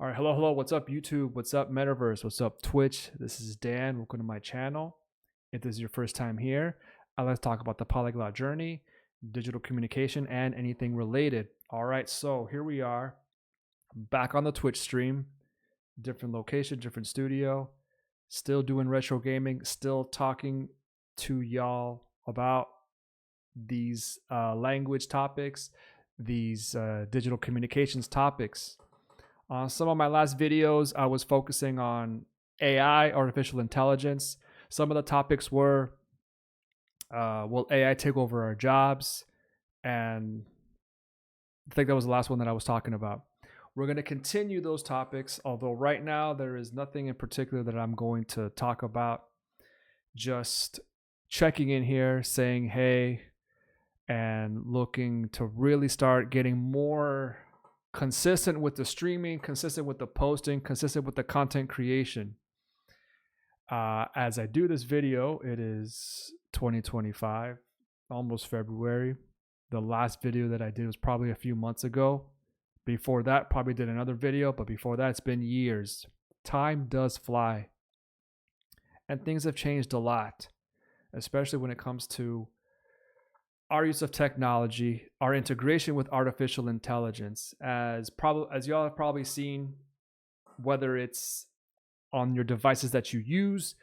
All right, hello. What's up, YouTube? What's up, Metaverse? What's up, Twitch? This is Dan. Welcome to my channel. If this is your first time here, I like to talk about the polyglot journey, digital communication, and anything related. All right, so here we are, back on the Twitch stream, different location, different studio, still doing retro gaming, still talking to y'all about these language topics, these digital communications topics. Some of my last videos, I was focusing on AI, artificial intelligence. Some of the topics were, will AI take over our jobs? And I think that was the last one that I was talking about. We're going to continue those topics, although right now there is nothing in particular that I'm going to talk about. Just checking in here, saying hey, and looking to really start getting more consistent with the streaming, consistent with the posting, consistent with the content creation. As I do this video, it is 2025, almost February. The last video that I did was probably a few months ago. Before that, probably did another video, but before that, it's been years. Time does fly. And things have changed a lot, especially when it comes to our use of technology, our integration with artificial intelligence. As y'all have probably seen, whether it's on your devices that you use,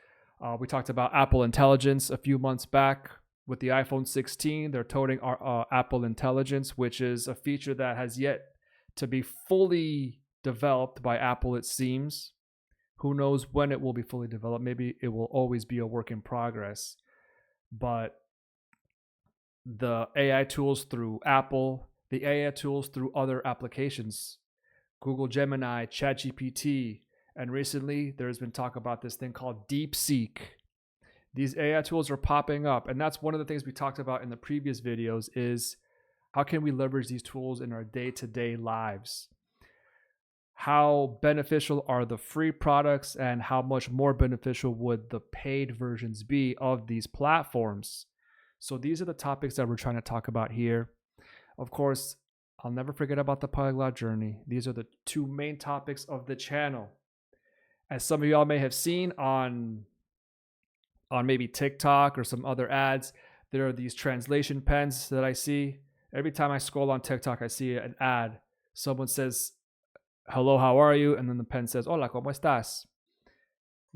we talked about Apple Intelligence a few months back with the iPhone 16. They're toting our Apple Intelligence, which is a feature that has yet to be fully developed by Apple, it seems. Who knows when it will be fully developed? Maybe it will always be a work in progress. But the AI tools through Apple, the AI tools through other applications, Google Gemini, ChatGPT, and recently there's been talk about this thing called DeepSeek. These AI tools are popping up, and that's one of the things we talked about in the previous videos is how can we leverage these tools in our day-to-day lives? How beneficial are the free products, and how much more beneficial would the paid versions be of these platforms? So these are the topics that we're trying to talk about here. Of course, I'll never forget about the polyglot journey. These are the two main topics of the channel. As some of y'all may have seen on maybe TikTok or some other ads, there are these translation pens that I see. Every time I scroll on TikTok, I see an ad. Someone says, hello, how are you? And then the pen says, hola, ¿cómo estás?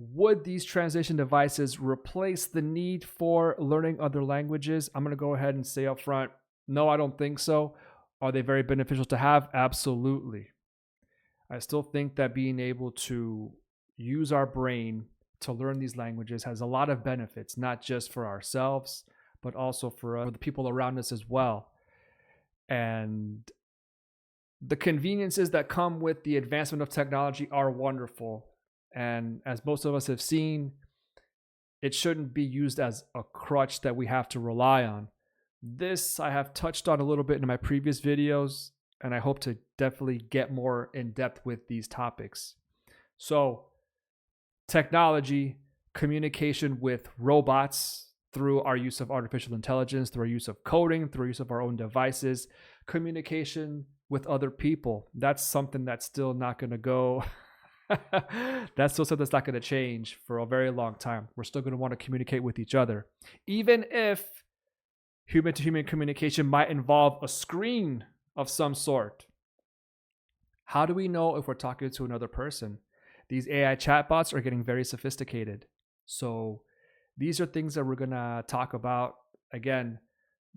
Would these translation devices replace the need for learning other languages? I'm going to go ahead and say up front, no, I don't think so. Are they very beneficial to have? Absolutely. I still think that being able to use our brain to learn these languages has a lot of benefits, not just for ourselves, but also for the people around us as well. And the conveniences that come with the advancement of technology are wonderful. And as most of us have seen, it shouldn't be used as a crutch that we have to rely on. This I have touched on a little bit in my previous videos, and I hope to definitely get more in depth with these topics. So, technology, communication with robots through our use of artificial intelligence, through our use of coding, through our use of our own devices, communication with other people. That's something that's still not going to go. That's still something that's not going to change for a very long time. We're still going to want to communicate with each other, even if human to human communication might involve a screen of some sort. How do we know if we're talking to another person? These AI chatbots are getting very sophisticated. So these are things that we're going to talk about. Again,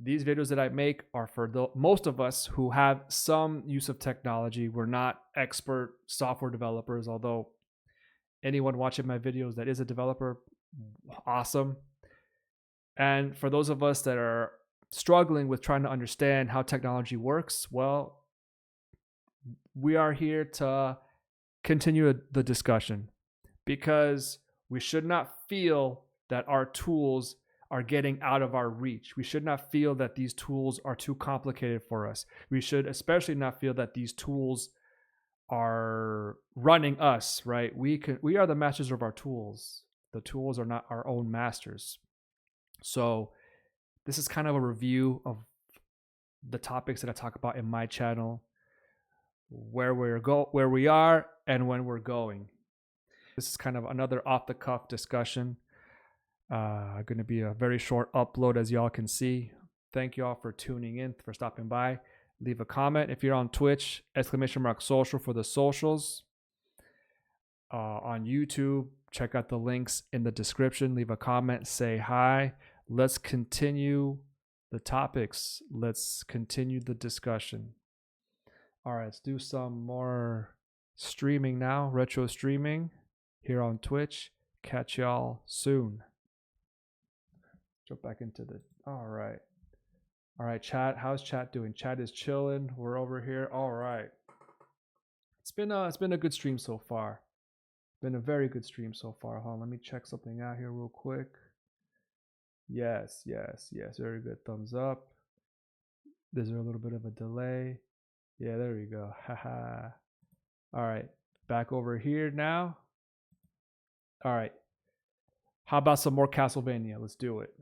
these videos that I make are for most of us who have some use of technology. We're not expert software developers, although anyone watching my videos that is a developer, awesome. And for those of us that are struggling with trying to understand how technology works, well, we are here to continue the discussion, because we should not feel that our tools are getting out of our reach. We should not feel that these tools are too complicated for us. We should especially not feel that these tools are running us, right? We are the masters of our tools. The tools are not our own masters. So this is kind of a review of the topics that I talk about in my channel. where we are, and when we're going. This is kind of another off the cuff discussion. Going to be a very short upload, as y'all can see. Thank y'all for tuning in, for stopping by. Leave a comment if you're on Twitch, !social for the socials. On YouTube, check out the links in the description. Leave a comment, say hi. Let's continue the topics. Let's continue the discussion. All right, let's do some more streaming now, retro streaming here on Twitch. Catch y'all soon. Jump back into the, all right, chat. How's chat doing? Chat is chilling. We're over here. All right. It's been a good stream so far. Been a very good stream so far. Hold on, let me check something out here real quick. Yes. Very good. Thumbs up. There's a little bit of a delay. Yeah, there we go. Haha. All right. Back over here now. All right. How about some more Castlevania? Let's do it.